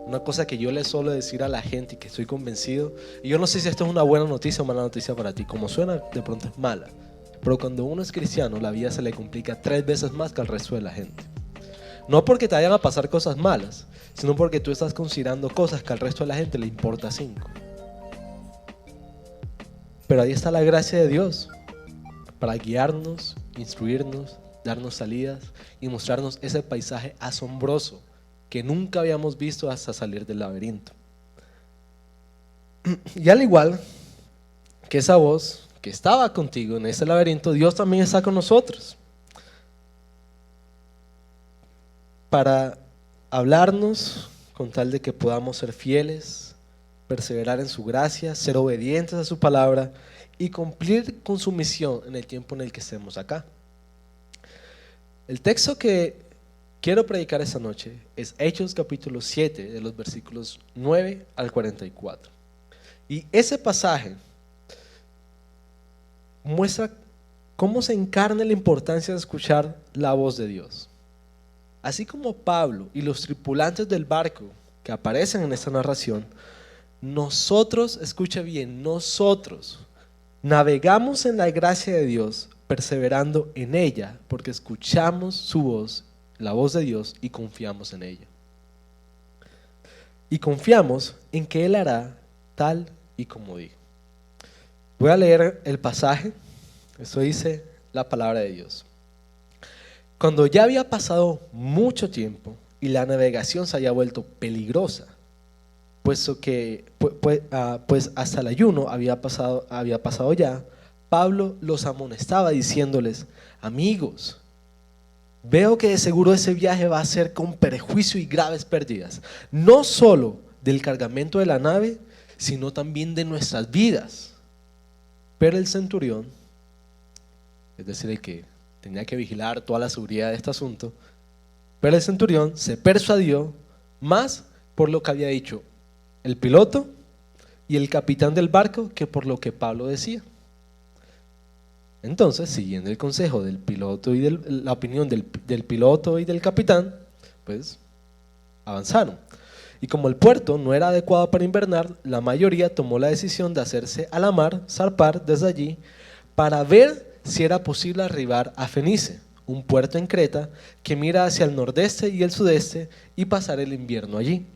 Una cosa que yo le suelo decir a la gente y que estoy convencido, y yo no sé si esto es una buena noticia o mala noticia para ti, como suena de pronto es mala, pero cuando uno es cristiano la vida se le complica 3 veces más que al resto de la gente. No porque te vayan a pasar cosas malas, sino porque tú estás considerando cosas que al resto de la gente le importa 5. Pero ahí está la gracia de Dios para guiarnos, instruirnos, darnos salidas y mostrarnos ese paisaje asombroso que nunca habíamos visto hasta salir del laberinto. Y al igual que esa voz que estaba contigo en ese laberinto, Dios también está con nosotros para hablarnos con tal de que podamos ser fieles, perseverar en su gracia, ser obedientes a su palabra y cumplir con su misión en el tiempo en el que estemos acá. El texto que quiero predicar esta noche es Hechos capítulo 7 de los versículos 9 al 44. Y ese pasaje muestra cómo se encarna la importancia de escuchar la voz de Dios. Así como Pablo y los tripulantes del barco que aparecen en esta narración, nosotros, escuche bien, nosotros navegamos en la gracia de Dios, perseverando en ella, porque escuchamos su voz, la voz de Dios, y confiamos en ella. Y confiamos en que Él hará tal y como digo. Voy a leer el pasaje. Esto dice la palabra de Dios. Cuando ya había pasado mucho tiempo y la navegación se había vuelto peligrosa, puesto que pues hasta el ayuno había pasado ya, Pablo los amonestaba diciéndoles: amigos, veo que de seguro ese viaje va a ser con perjuicio y graves pérdidas, no solo del cargamento de la nave, sino también de nuestras vidas. Pero el centurión, es decir, el que tenía que vigilar toda la seguridad de este asunto, pero el centurión se persuadió más por lo que había dicho el piloto y el capitán del barco que por lo que Pablo decía. Entonces, siguiendo el consejo del piloto y la opinión del piloto y del capitán, pues avanzaron. Y como el puerto no era adecuado para invernar, la mayoría tomó la decisión de hacerse a la mar, zarpar desde allí, para ver si era posible arribar a Fenice, un puerto en Creta que mira hacia el nordeste y el sudeste, y pasar el invierno allí.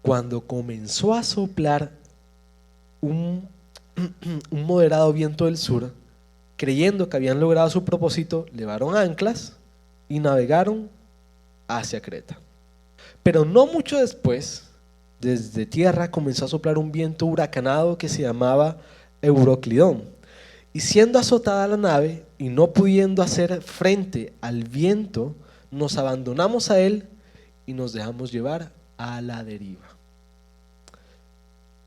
Cuando comenzó a soplar un moderado viento del sur, creyendo que habían logrado su propósito, levaron anclas y navegaron hacia Creta. Pero no mucho después, desde tierra comenzó a soplar un viento huracanado que se llamaba Euroclidón, y siendo azotada la nave y no pudiendo hacer frente al viento, nos abandonamos a él y nos dejamos llevar a la deriva.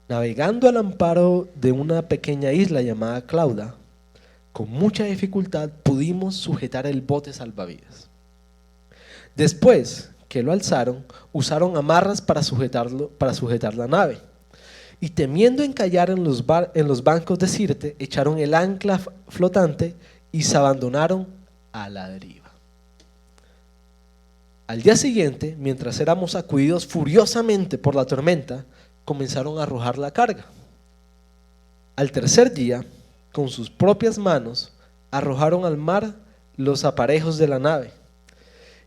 Navegando al amparo de una pequeña isla llamada Clauda, con mucha dificultad pudimos sujetar el bote salvavidas. Después que lo alzaron, usaron amarras para sujetar la nave, y temiendo encallar en los bancos de Sirte, echaron el ancla flotante y se abandonaron a la deriva. Al día siguiente, mientras éramos sacudidos furiosamente por la tormenta, comenzaron a arrojar la carga. Al tercer día, con sus propias manos, arrojaron al mar los aparejos de la nave.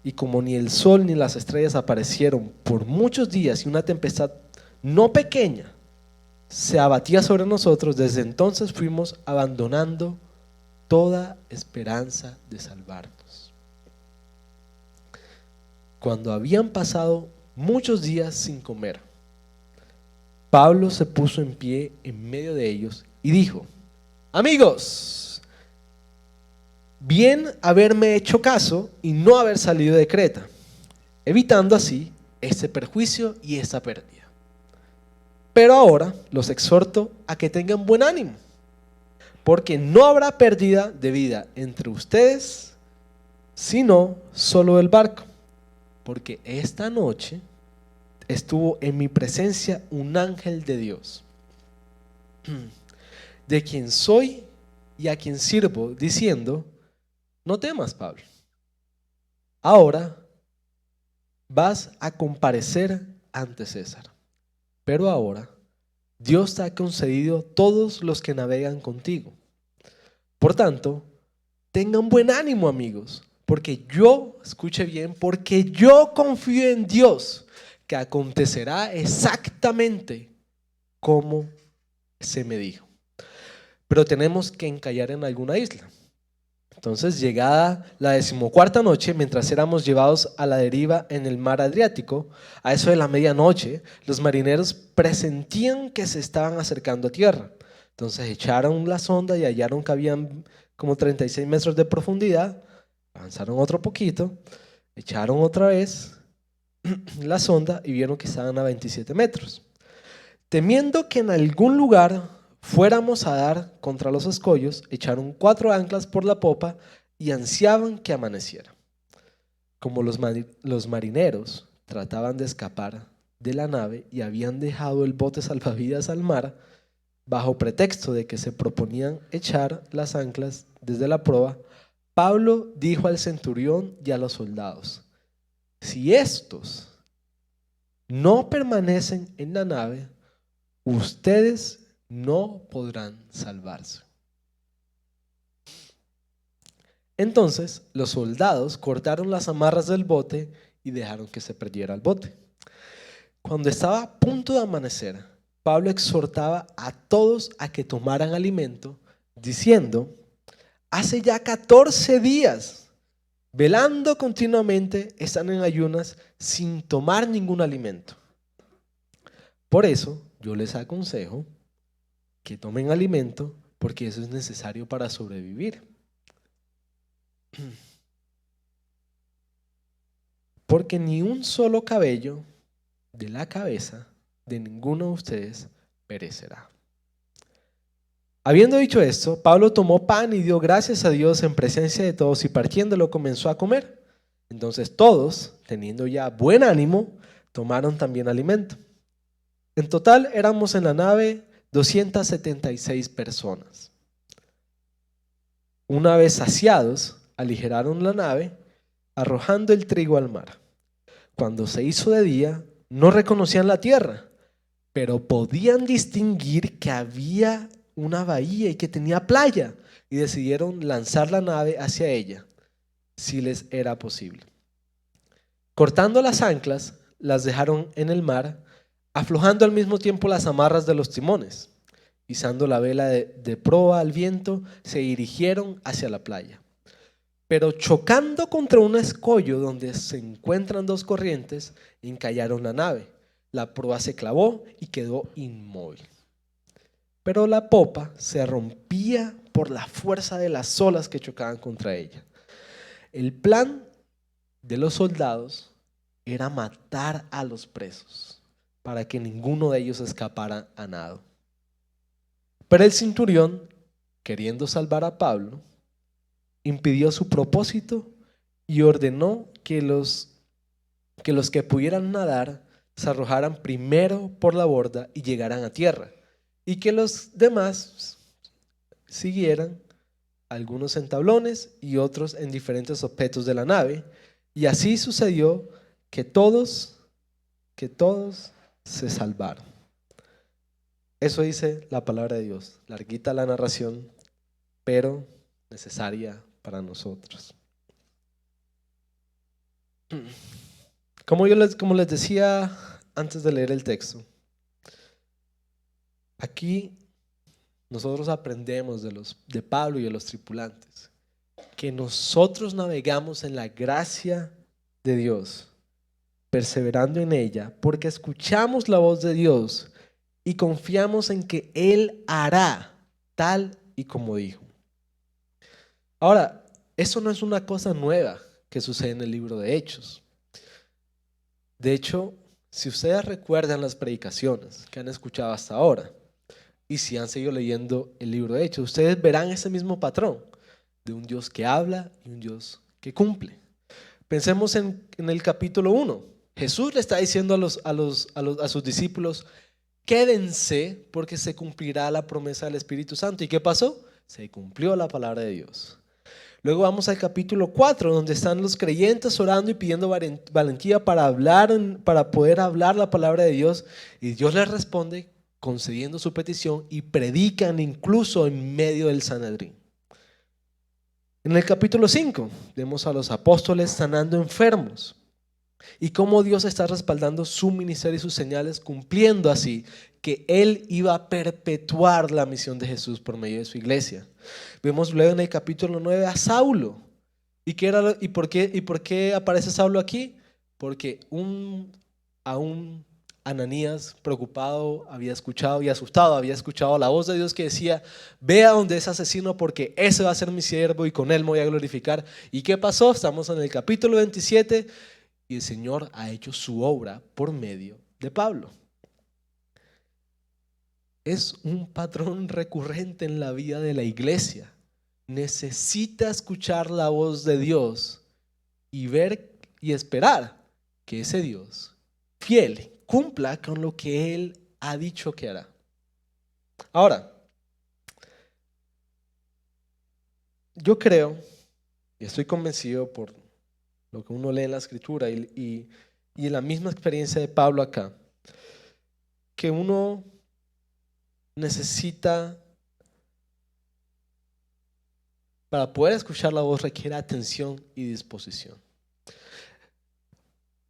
Y como ni el sol ni las estrellas aparecieron por muchos días y una tempestad no pequeña se abatía sobre nosotros, desde entonces fuimos abandonando toda esperanza de salvarnos. Cuando habían pasado muchos días sin comer, Pablo se puso en pie en medio de ellos y dijo: amigos, bien haberme hecho caso y no haber salido de Creta, evitando así este perjuicio y esta pérdida. Pero ahora los exhorto a que tengan buen ánimo, porque no habrá pérdida de vida entre ustedes, sino solo del barco, porque esta noche estuvo en mi presencia un ángel de Dios, de quien soy y a quien sirvo, diciendo: no temas, Pablo. Ahora vas a comparecer ante César. Pero ahora Dios te ha concedido todos los que navegan contigo. Por tanto, tengan buen ánimo, amigos, porque yo, escuche bien, porque yo confío en Dios, que acontecerá exactamente como se me dijo. Pero tenemos que encallar en alguna isla. Entonces, llegada la 14ª noche, mientras éramos llevados a la deriva en el mar Adriático, a eso de la medianoche, los marineros presentían que se estaban acercando a tierra. Entonces echaron la sonda y hallaron que habían como 36 metros de profundidad. Avanzaron otro poquito, echaron otra vez la sonda y vieron que estaban a 27 metros. Temiendo que en algún lugar fuéramos a dar contra los escollos, echaron 4 anclas por la popa y ansiaban que amaneciera. Como los marineros trataban de escapar de la nave y habían dejado el bote salvavidas al mar, bajo pretexto de que se proponían echar las anclas desde la proa, Pablo dijo al centurión y a los soldados: si estos no permanecen en la nave, ustedes no podrán salvarse. Entonces los soldados cortaron las amarras del bote y dejaron que se perdiera el bote. Cuando estaba a punto de amanecer, Pablo exhortaba a todos a que tomaran alimento, diciendo: hace ya 14 días, velando continuamente, están en ayunas sin tomar ningún alimento. Por eso yo les aconsejo que tomen alimento, porque eso es necesario para sobrevivir. Porque ni un solo cabello de la cabeza de ninguno de ustedes perecerá. Habiendo dicho esto, Pablo tomó pan y dio gracias a Dios en presencia de todos, y partiéndolo comenzó a comer. Entonces todos, teniendo ya buen ánimo, tomaron también alimento. En total éramos en la nave 276 personas. Una vez saciados, aligeraron la nave, arrojando el trigo al mar. Cuando se hizo de día, no reconocían la tierra, pero podían distinguir que había una bahía y que tenía playa, y decidieron lanzar la nave hacia ella, si les era posible. Cortando las anclas, las dejaron en el mar, aflojando al mismo tiempo las amarras de los timones. Izando la vela de proa al viento, se dirigieron hacia la playa. Pero chocando contra un escollo donde se encuentran 2 corrientes, encallaron la nave. La proa se clavó y quedó inmóvil. Pero la popa se rompía por la fuerza de las olas que chocaban contra ella. El plan de los soldados era matar a los presos para que ninguno de ellos escapara a nado. Pero el centurión, queriendo salvar a Pablo, impidió su propósito y ordenó que los que pudieran nadar se arrojaran primero por la borda y llegaran a tierra, y que los demás siguieran, algunos en tablones y otros en diferentes objetos de la nave. Y así sucedió que todos se salvaron. Eso dice la palabra de Dios. Larguita la narración, pero necesaria para nosotros. Como les decía antes de leer el texto, aquí nosotros aprendemos de Pablo y de los tripulantes que nosotros navegamos en la gracia de Dios, perseverando en ella, porque escuchamos la voz de Dios y confiamos en que Él hará tal y como dijo. Ahora, eso no es una cosa nueva que sucede en el libro de Hechos. De hecho, si ustedes recuerdan las predicaciones que han escuchado hasta ahora, y si han seguido leyendo el libro de Hechos, ustedes verán ese mismo patrón de un Dios que habla y un Dios que cumple. Pensemos en el capítulo 1. Jesús le está diciendo a sus discípulos: quédense porque se cumplirá la promesa del Espíritu Santo. ¿Y qué pasó? se cumplió la palabra de Dios. Luego vamos al capítulo 4, donde están los creyentes orando y pidiendo valentía para poder hablar la palabra de Dios. Y Dios les responde concediendo su petición y predican incluso en medio del Sanedrín. En el capítulo 5 vemos a los apóstoles sanando enfermos y cómo Dios está respaldando su ministerio y sus señales, cumpliendo así que Él iba a perpetuar la misión de Jesús por medio de su iglesia. Vemos luego en el capítulo 9 a Saulo. ¿Y por qué aparece Saulo aquí? Porque aún Ananías, preocupado, había escuchado y asustado, había escuchado la voz de Dios que decía: ve a donde es asesino, porque ese va a ser mi siervo y con él me voy a glorificar. ¿Y qué pasó? Estamos en el capítulo 27 y el Señor ha hecho su obra por medio de Pablo. Es un patrón recurrente en la vida de la iglesia. Necesita escuchar la voz de Dios y ver y esperar que ese Dios fiel cumpla con lo que Él ha dicho que hará. Ahora, yo creo y estoy convencido por lo que uno lee en la Escritura y en la misma experiencia de Pablo acá, que uno necesita, para poder escuchar la voz, requiere atención y disposición.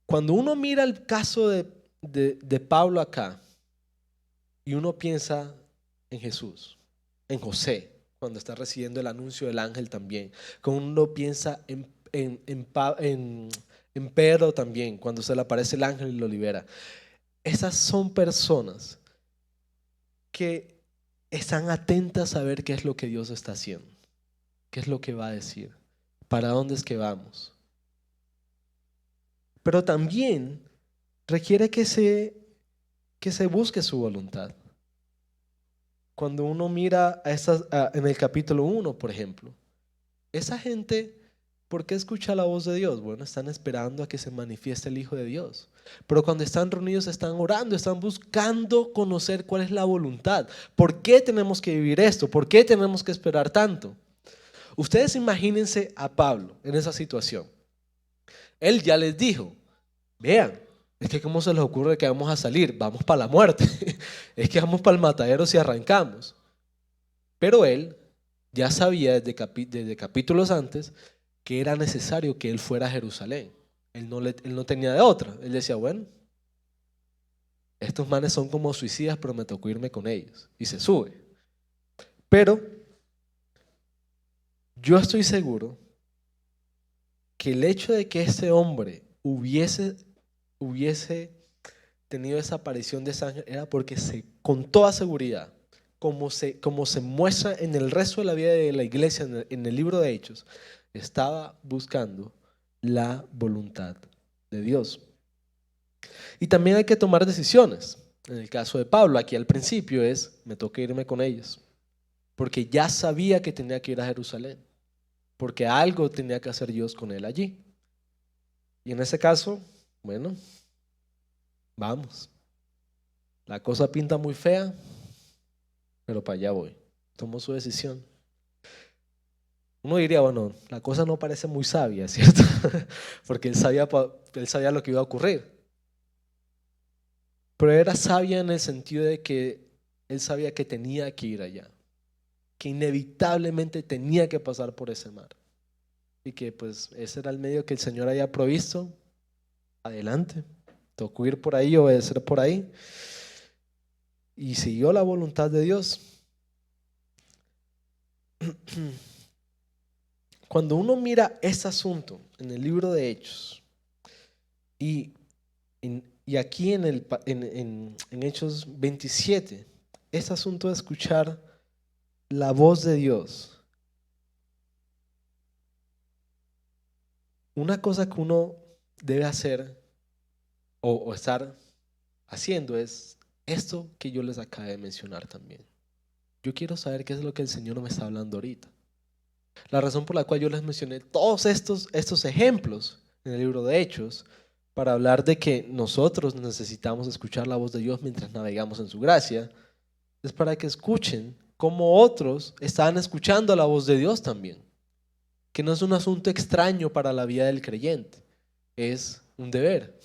Cuando uno mira el caso de Pablo acá y uno piensa en Jesús, en José, cuando está recibiendo el anuncio del ángel también, cuando uno piensa en Pedro también, cuando se le aparece el ángel y lo libera, esas son personas que están atentas a ver qué es lo que Dios está haciendo, qué es lo que va a decir, para dónde es que vamos. Pero también requiere que se busque su voluntad. Cuando uno mira en el capítulo 1, por ejemplo, esa gente, ¿por qué escucha la voz de Dios? Bueno, están esperando a que se manifieste el Hijo de Dios. Pero cuando están reunidos, están orando, están buscando conocer cuál es la voluntad. ¿Por qué tenemos que vivir esto? ¿Por qué tenemos que esperar tanto? Ustedes imagínense a Pablo en esa situación. Él ya les dijo: vean, es que cómo se les ocurre que vamos a salir, vamos para la muerte, es que vamos para el matadero si arrancamos. Pero él ya sabía desde capítulos antes que era necesario que él fuera a Jerusalén. Él no tenía de otra. Él decía: bueno, estos manes son como suicidas, pero me tocó irme con ellos. Y se sube. Pero yo estoy seguro que el hecho de que este hombre hubiese tenido esa aparición de ese ángel era porque con toda seguridad, como se muestra en el resto de la vida de la iglesia, en el libro de Hechos, estaba buscando la voluntad de Dios. Y también hay que tomar decisiones. En el caso de Pablo, aquí al principio me toca irme con ellos, porque ya sabía que tenía que ir a Jerusalén, porque algo tenía que hacer Dios con él allí. Y en ese caso, bueno, vamos. La cosa pinta muy fea, pero para allá voy. Tomó su decisión. Uno diría: bueno, la cosa no parece muy sabia, ¿cierto? Porque él sabía lo que iba a ocurrir. Pero era sabia en el sentido de que él sabía que tenía que ir allá, que inevitablemente tenía que pasar por ese mar. Y que pues ese era el medio que el Señor había provisto. Adelante, tocó ir por ahí, obedecer por ahí. Y siguió la voluntad de Dios. Cuando uno mira ese asunto en el libro de Hechos y aquí en Hechos 27, ese asunto de escuchar la voz de Dios, una cosa que uno debe hacer o estar haciendo es esto que yo les acabé de mencionar también. Yo quiero saber qué es lo que el Señor me está hablando ahorita. La razón por la cual yo les mencioné todos estos ejemplos en el libro de Hechos, para hablar de que nosotros necesitamos escuchar la voz de Dios mientras navegamos en su gracia, es para que escuchen como otros estaban escuchando la voz de Dios también, que no es un asunto extraño para la vida del creyente, es un deber.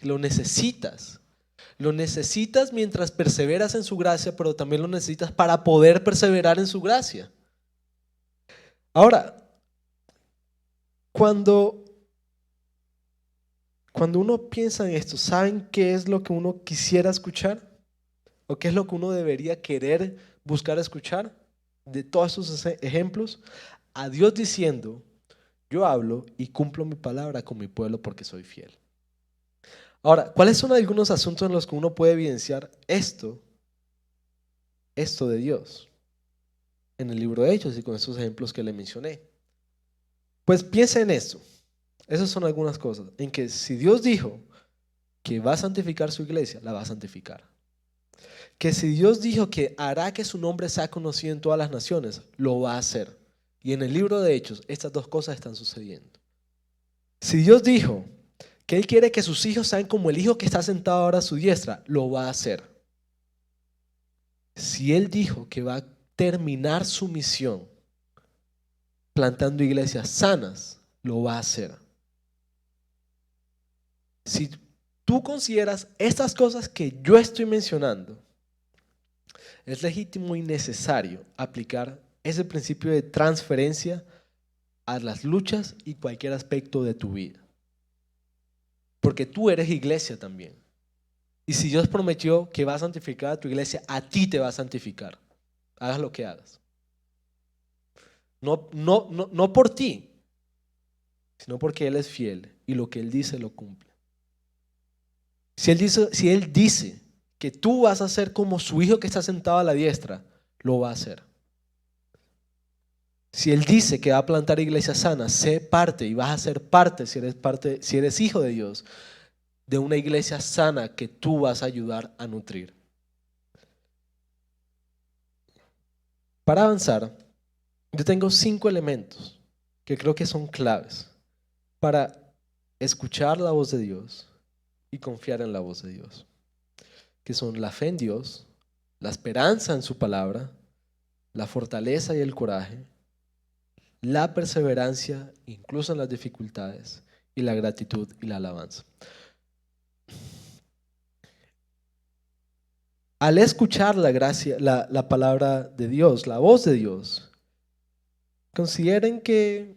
Lo necesitas. Lo necesitas mientras perseveras en su gracia, pero también lo necesitas para poder perseverar en su gracia. Ahora, cuando uno piensa en esto, ¿saben qué es lo que uno quisiera escuchar? ¿O qué es lo que uno debería querer buscar escuchar? De todos esos ejemplos, a Dios diciendo: yo hablo y cumplo mi palabra con mi pueblo porque soy fiel. Ahora, ¿cuáles son algunos asuntos en los que uno puede evidenciar esto de Dios? En el libro de Hechos y con esos ejemplos que le mencioné. Pues piensa en esto. Esas son algunas cosas. En que si Dios dijo que va a santificar su iglesia, la va a santificar. Que si Dios dijo que hará que su nombre sea conocido en todas las naciones, lo va a hacer. Y en el libro de Hechos, estas dos cosas están sucediendo. Si Dios dijo que Él quiere que sus hijos sean como el hijo que está sentado ahora a su diestra, lo va a hacer. Si Él dijo que va a terminar su misión plantando iglesias sanas, lo va a hacer. Si tú consideras estas cosas que yo estoy mencionando, es legítimo y necesario aplicar ese principio de transferencia a las luchas y cualquier aspecto de tu vida. Porque tú eres iglesia también. Y si Dios prometió que va a santificar a tu iglesia, a ti te va a santificar. Hagas lo que hagas. No por ti, sino porque Él es fiel y lo que Él dice lo cumple. Si Él dice que tú vas a ser como su hijo que está sentado a la diestra, lo va a hacer. Si Él dice que va a plantar iglesias sanas, sé parte y vas a ser parte, si eres hijo de Dios, de una iglesia sana que tú vas a ayudar a nutrir. Para avanzar, yo tengo 5 elementos que creo que son claves para escuchar la voz de Dios y confiar en la voz de Dios, que son la fe en Dios, la esperanza en su palabra, la fortaleza y el coraje, la perseverancia incluso en las dificultades y la gratitud y la alabanza. Al escuchar la palabra de Dios, la voz de Dios, consideren que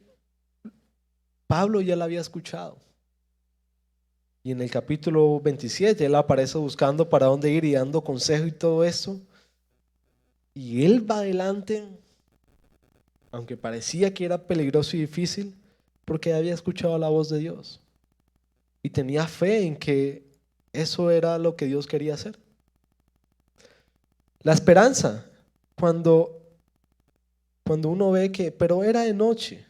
Pablo ya la había escuchado. Y en el capítulo 27 él aparece buscando para dónde ir y dando consejo y todo eso. Y él va adelante, aunque parecía que era peligroso y difícil, porque había escuchado la voz de Dios. Y tenía fe en que eso era lo que Dios quería hacer. La esperanza, cuando uno ve que, pero era de noche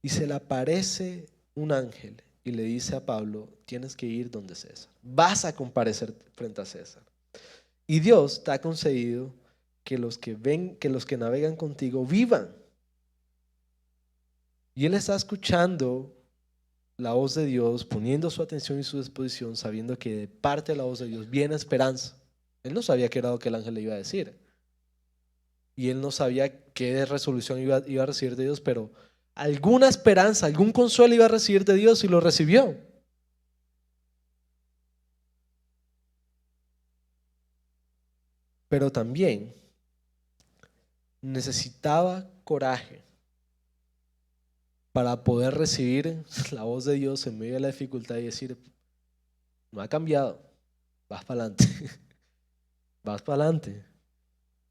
y se le aparece un ángel y le dice a Pablo: tienes que ir donde César, vas a comparecer frente a César. Y Dios te ha concedido que los que navegan contigo vivan. Y él está escuchando la voz de Dios, poniendo su atención y su disposición, sabiendo que de parte de la voz de Dios viene esperanza. Él no sabía qué era lo que el ángel le iba a decir. Y él no sabía qué resolución iba a recibir de Dios, pero alguna esperanza, algún consuelo iba a recibir de Dios y lo recibió. Pero también necesitaba coraje para poder recibir la voz de Dios en medio de la dificultad y decir: no ha cambiado, vas para adelante, vas para adelante.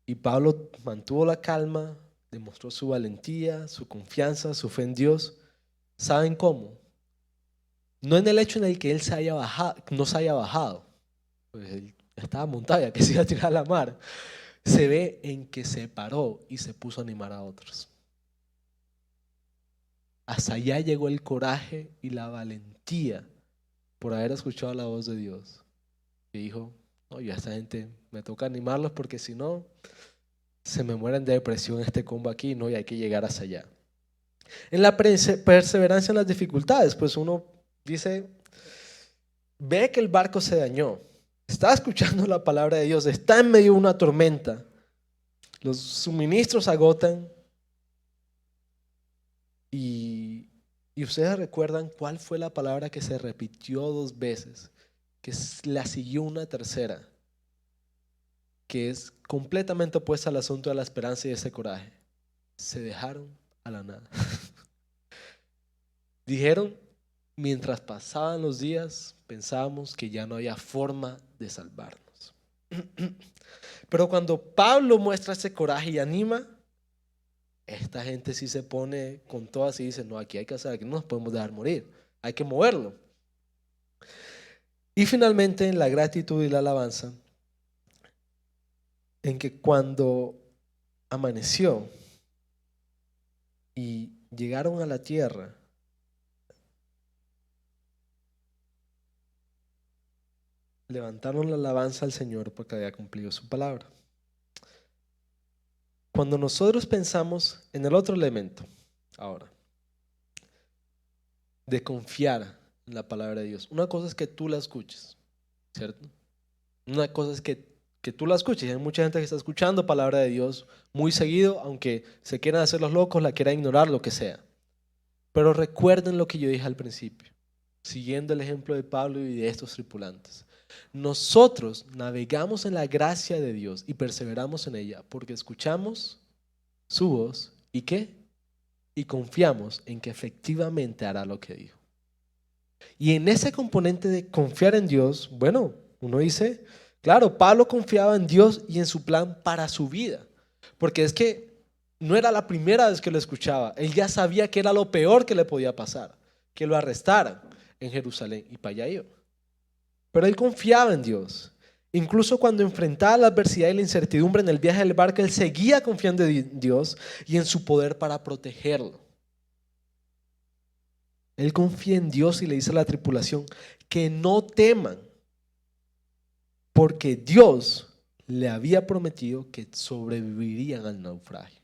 Y Pablo mantuvo la calma, demostró su valentía, su confianza, su fe en Dios. ¿Saben cómo? No en el hecho en el que él no se haya bajado, pues él estaba montado, ya que se iba a tirar a la mar. Se ve en que se paró y se puso a animar a otros. Hasta allá llegó el coraje y la valentía por haber escuchado la voz de Dios. Y dijo: no, yo a esta gente me toca animarlos porque si no, se me mueren de depresión este combo aquí, ¿no? Y hay que llegar hasta allá. En la perseverancia en las dificultades, pues uno dice, ve que el barco se dañó, está escuchando la palabra de Dios, está en medio de una tormenta Los suministros agotan y ustedes recuerdan cuál fue la palabra que se repitió 2 veces, que la siguió una tercera, que es completamente opuesta al asunto de la esperanza y ese coraje. Se dejaron a la nada. Dijeron, mientras pasaban los días, pensábamos que ya no había forma de salvarnos. Pero cuando Pablo muestra ese coraje y anima, esta gente sí se pone con todas y dice, no, aquí hay que hacer, aquí no nos podemos dejar morir, hay que moverlo. Y finalmente la gratitud y la alabanza, en que cuando amaneció y llegaron a la tierra, levantaron la alabanza al Señor porque había cumplido su palabra. Cuando nosotros pensamos en el otro elemento, ahora, de confiar en la palabra de Dios, una cosa es que tú la escuches, ¿cierto? Una cosa es que tú la escuches. Hay mucha gente que está escuchando palabra de Dios muy seguido, aunque se quieran hacer los locos, la quieran ignorar, lo que sea. Pero recuerden lo que yo dije al principio, siguiendo el ejemplo de Pablo y de estos tripulantes. Nosotros navegamos en la gracia de Dios y perseveramos en ella porque escuchamos su voz y ¿qué? Y confiamos en que efectivamente hará lo que dijo. Y en ese componente de confiar en Dios, bueno, uno dice, claro, Pablo confiaba en Dios y en su plan para su vida, porque es que no era la primera vez que lo escuchaba, él ya sabía que era lo peor que le podía pasar, que lo arrestaran en Jerusalén y para allá iba. Pero él confiaba en Dios. Incluso cuando enfrentaba la adversidad y la incertidumbre en el viaje del barco, él seguía confiando en Dios y en su poder para protegerlo. Él confía en Dios y le dice a la tripulación que no teman, porque Dios le había prometido que sobrevivirían al naufragio.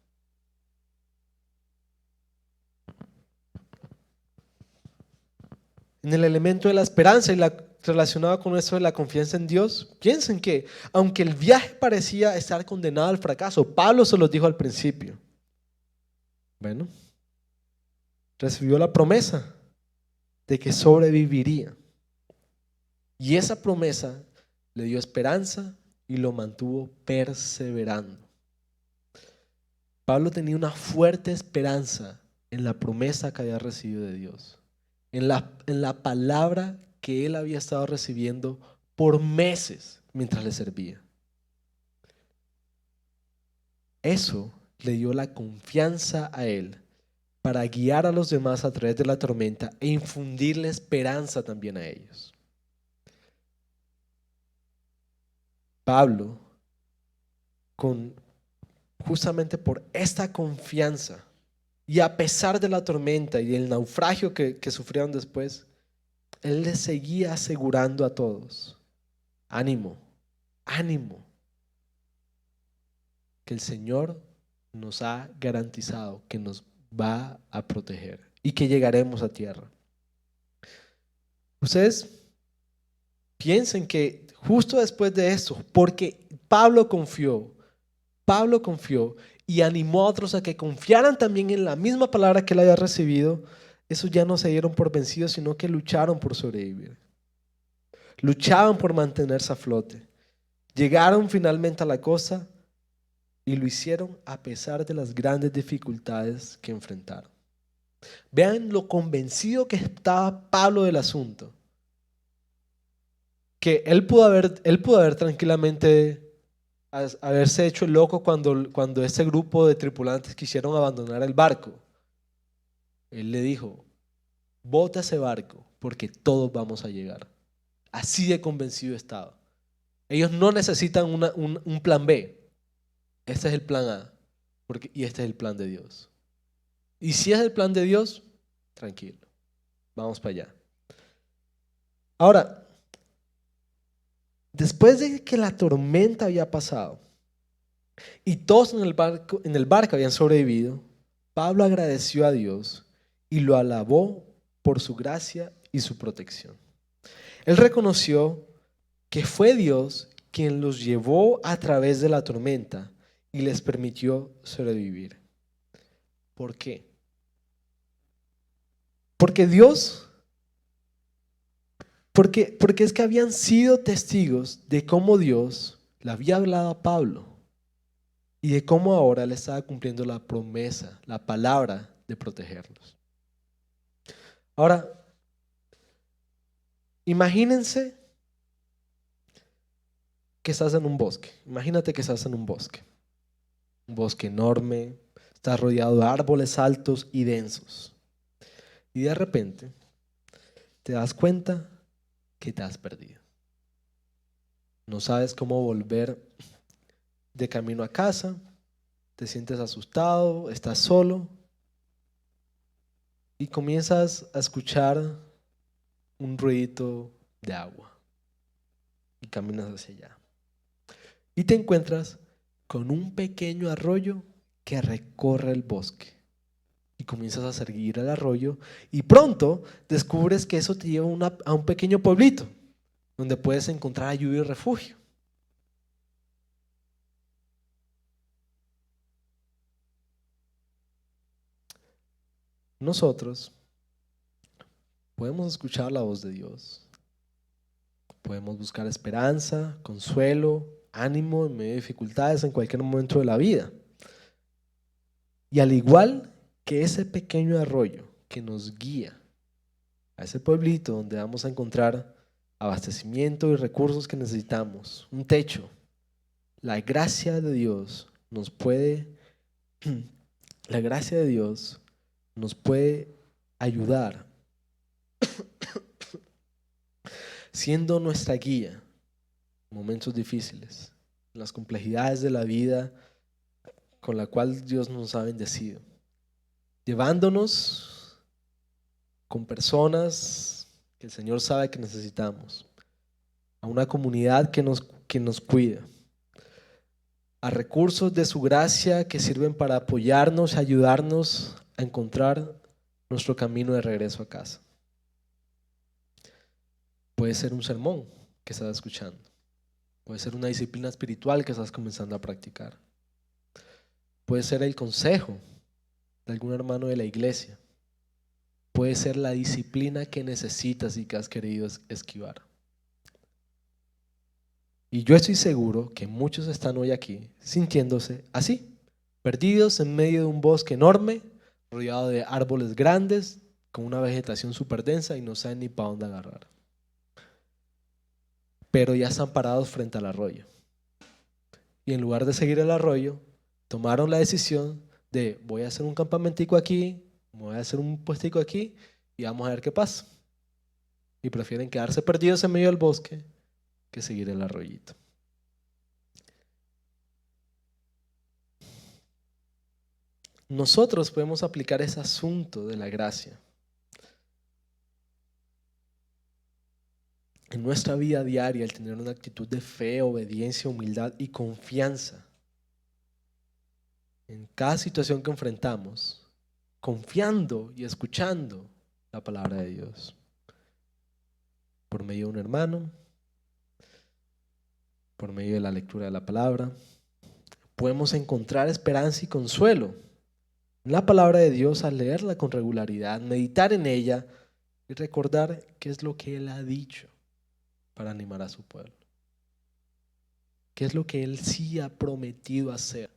En el elemento de la esperanza y relacionado con eso de la confianza en Dios, piensen que aunque el viaje parecía estar condenado al fracaso, Pablo se lo dijo al principio. Bueno, recibió la promesa de que sobreviviría. Y esa promesa le dio esperanza y lo mantuvo perseverando. Pablo tenía una fuerte esperanza en la promesa que había recibido de Dios, en la palabra que él había estado recibiendo por meses mientras le servía. Eso le dio la confianza a él para guiar a los demás a través de la tormenta e infundirle esperanza también a ellos. Pablo, justamente por esta confianza y a pesar de la tormenta y del naufragio que sufrieron después, él les seguía asegurando a todos, ánimo, ánimo, que el Señor nos ha garantizado que nos va a proteger y que llegaremos a tierra. Ustedes piensen que justo después de esto, porque Pablo confió y animó a otros a que confiaran también en la misma palabra que él había recibido, esos ya no se dieron por vencidos, sino que lucharon por sobrevivir. Luchaban por mantenerse a flote. Llegaron finalmente a la costa y lo hicieron a pesar de las grandes dificultades que enfrentaron. Vean lo convencido que estaba Pablo del asunto. Que él pudo haber tranquilamente haberse hecho el loco cuando ese grupo de tripulantes quisieron abandonar el barco. Él le dijo, bota ese barco porque todos vamos a llegar. Así de convencido estaba. Ellos no necesitan un plan B. Este es el plan A y este es el plan de Dios. Y si es el plan de Dios, tranquilo, vamos para allá. Ahora, después de que la tormenta había pasado y todos en el barco habían sobrevivido, Pablo agradeció a Dios y lo alabó por su gracia y su protección. Él reconoció que fue Dios quien los llevó a través de la tormenta y les permitió sobrevivir. ¿Por qué? Porque es que habían sido testigos de cómo Dios le había hablado a Pablo y de cómo ahora le estaba cumpliendo la promesa, la palabra de protegerlos. Ahora, imagínense que estás en un bosque. Imagínate que estás en un bosque enorme, estás rodeado de árboles altos y densos. Y de repente te das cuenta que te has perdido. No sabes cómo volver de camino a casa, te sientes asustado, estás solo y comienzas a escuchar un ruido de agua y caminas hacia allá. Y te encuentras con un pequeño arroyo que recorre el bosque. Y comienzas a seguir el arroyo y pronto descubres que eso te lleva a un pequeño pueblito donde puedes encontrar ayuda y refugio. Nosotros podemos escuchar la voz de Dios, podemos buscar esperanza, consuelo, ánimo en medio de dificultades en cualquier momento de la vida. Y al igual que ese pequeño arroyo que nos guía a ese pueblito donde vamos a encontrar abastecimiento y recursos que necesitamos, un techo, la gracia de Dios nos puede ayudar siendo nuestra guía en momentos difíciles, en las complejidades de la vida con la cual Dios nos ha bendecido, llevándonos con personas que el Señor sabe que necesitamos, a una comunidad que nos cuida, a recursos de su gracia que sirven para apoyarnos, ayudarnos a encontrar nuestro camino de regreso a casa. Puede ser un sermón que estás escuchando, puede ser una disciplina espiritual que estás comenzando a practicar, puede ser el consejo de algún hermano de la iglesia, puede ser la disciplina que necesitas y que has querido esquivar. Y yo estoy seguro que muchos están hoy aquí sintiéndose así, perdidos en medio de un bosque enorme, rodeado de árboles grandes, con una vegetación súper densa y no saben ni para dónde agarrar. Pero ya están parados frente al arroyo. Y en lugar de seguir el arroyo, tomaron la decisión de voy a hacer un campamentico aquí, voy a hacer un puestico aquí y vamos a ver qué pasa. Y prefieren quedarse perdidos en medio del bosque que seguir el arroyito. Nosotros podemos aplicar ese asunto de la gracia en nuestra vida diaria, el tener una actitud de fe, obediencia, humildad y confianza en cada situación que enfrentamos, confiando y escuchando la palabra de Dios por medio de un hermano, por medio de la lectura de la palabra. Podemos encontrar esperanza y consuelo en la palabra de Dios al leerla con regularidad, meditar en ella y recordar qué es lo que Él ha dicho para animar a su pueblo. ¿Qué es lo que Él sí ha prometido hacer?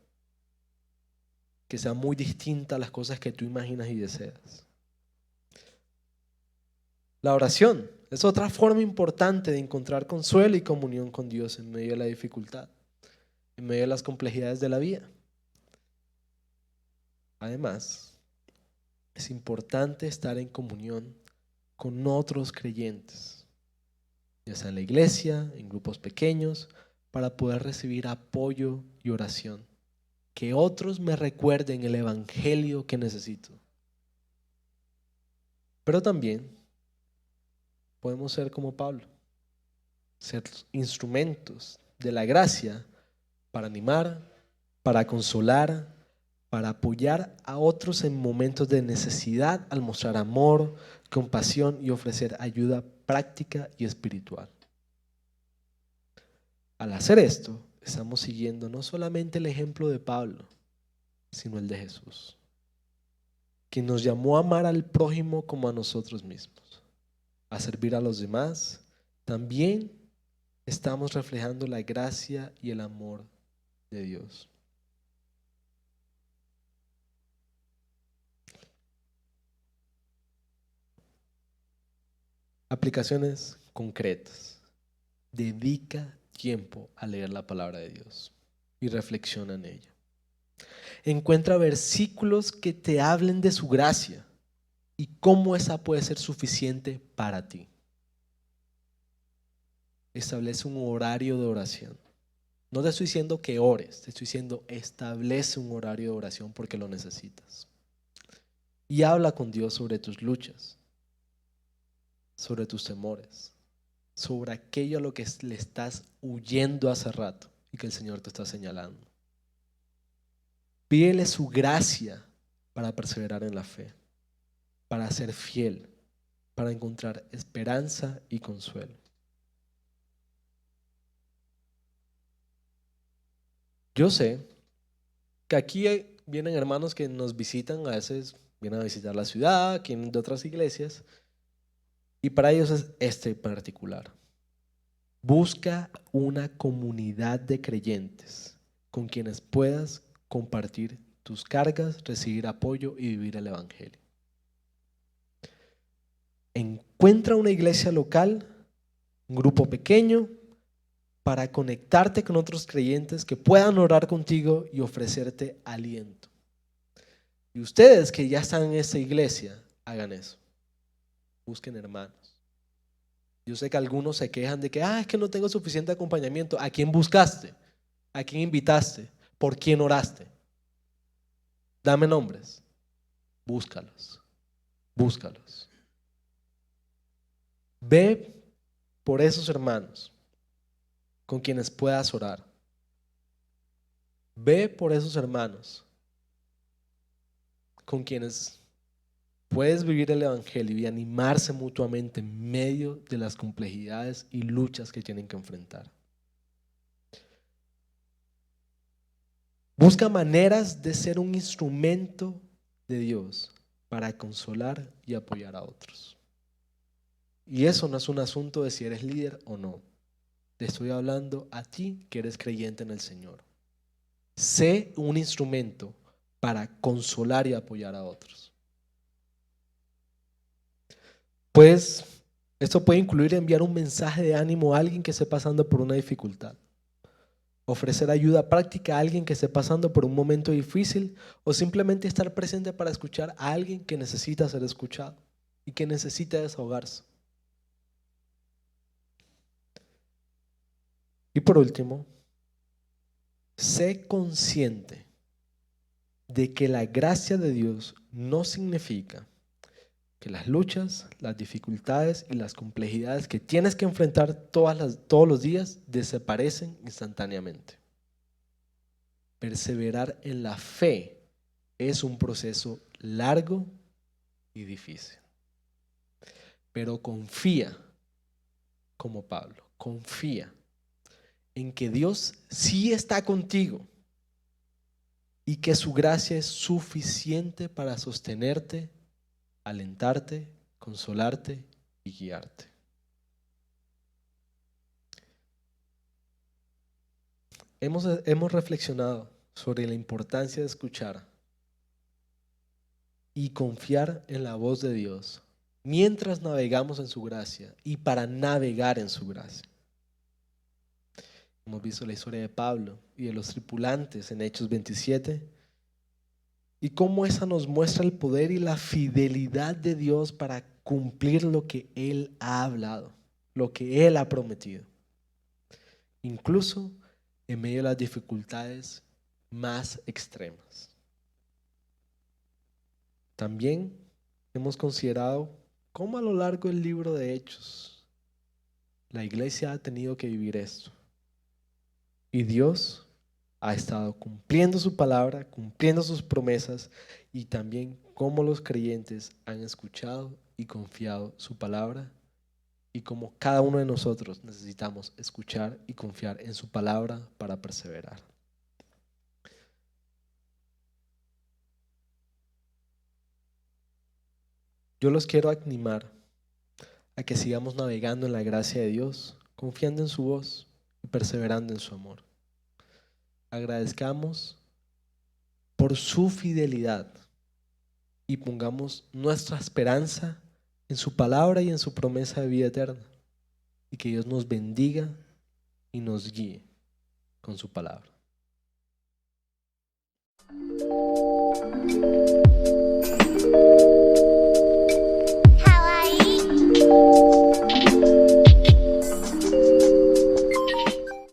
Que sea muy distinta a las cosas que tú imaginas y deseas. La oración es otra forma importante de encontrar consuelo y comunión con Dios en medio de la dificultad, en medio de las complejidades de la vida. Además, es importante estar en comunión con otros creyentes, ya sea en la iglesia, en grupos pequeños, para poder recibir apoyo y oración. Que otros me recuerden el evangelio que necesito. Pero también podemos ser como Pablo, ser instrumentos de la gracia para animar, para consolar, para apoyar a otros en momentos de necesidad al mostrar amor, compasión y ofrecer ayuda práctica y espiritual. Al hacer esto, estamos siguiendo no solamente el ejemplo de Pablo, sino el de Jesús, quien nos llamó a amar al prójimo como a nosotros mismos, a servir a los demás. También estamos reflejando la gracia y el amor de Dios. Aplicaciones concretas. Dedica tiempo a leer la palabra de Dios y reflexiona en ella. Encuentra versículos que te hablen de su gracia y cómo esa puede ser suficiente para ti. Establece un horario de oración. No te estoy diciendo que ores, te estoy diciendo establece un horario de oración porque lo necesitas. Y habla con Dios sobre tus luchas, sobre tus temores, sobre aquello a lo que le estás huyendo hace rato y que el Señor te está señalando. Pídele su gracia para perseverar en la fe, para ser fiel, para encontrar esperanza y consuelo. Yo sé que aquí vienen hermanos que nos visitan, a veces vienen a visitar la ciudad, vienen de otras iglesias, y para ellos es este particular. Busca una comunidad de creyentes con quienes puedas compartir tus cargas, recibir apoyo y vivir el evangelio. Encuentra una iglesia local, un grupo pequeño, para conectarte con otros creyentes que puedan orar contigo y ofrecerte aliento. Y ustedes que ya están en esta iglesia, hagan eso. Busquen hermanos. Yo sé que algunos se quejan de que es que no tengo suficiente acompañamiento. ¿A quién buscaste? ¿A quién invitaste? ¿Por quién oraste? Dame nombres. Búscalos. Búscalos. Ve por esos hermanos con quienes puedas orar. Ve por esos hermanos con quienes puedes vivir el evangelio y animarse mutuamente en medio de las complejidades y luchas que tienen que enfrentar. Busca maneras de ser un instrumento de Dios para consolar y apoyar a otros. Y eso no es un asunto de si eres líder o no. Te estoy hablando a ti que eres creyente en el Señor. Sé un instrumento para consolar y apoyar a otros. Pues esto puede incluir enviar un mensaje de ánimo a alguien que esté pasando por una dificultad, ofrecer ayuda práctica a alguien que esté pasando por un momento difícil o simplemente estar presente para escuchar a alguien que necesita ser escuchado y que necesita desahogarse. Y por último, sé consciente de que la gracia de Dios no significa que las luchas, las dificultades y las complejidades que tienes que enfrentar todos los días desaparecen instantáneamente. Perseverar en la fe es un proceso largo y difícil. Pero confía, como Pablo, confía en que Dios sí está contigo y que su gracia es suficiente para sostenerte, alentarte, consolarte y guiarte. Hemos reflexionado sobre la importancia de escuchar y confiar en la voz de Dios mientras navegamos en su gracia y para navegar en su gracia. Hemos visto la historia de Pablo y de los tripulantes en Hechos 27 y cómo esa nos muestra el poder y la fidelidad de Dios para cumplir lo que Él ha hablado, lo que Él ha prometido, incluso en medio de las dificultades más extremas. También hemos considerado cómo a lo largo del libro de Hechos la iglesia ha tenido que vivir esto. Y Dios ha estado cumpliendo su palabra, cumpliendo sus promesas y también cómo los creyentes han escuchado y confiado su palabra y como cada uno de nosotros necesitamos escuchar y confiar en su palabra para perseverar. Yo los quiero animar a que sigamos navegando en la gracia de Dios, confiando en su voz y perseverando en su amor. Agradezcamos por su fidelidad y pongamos nuestra esperanza en su palabra y en su promesa de vida eterna. Y que Dios nos bendiga y nos guíe con su palabra.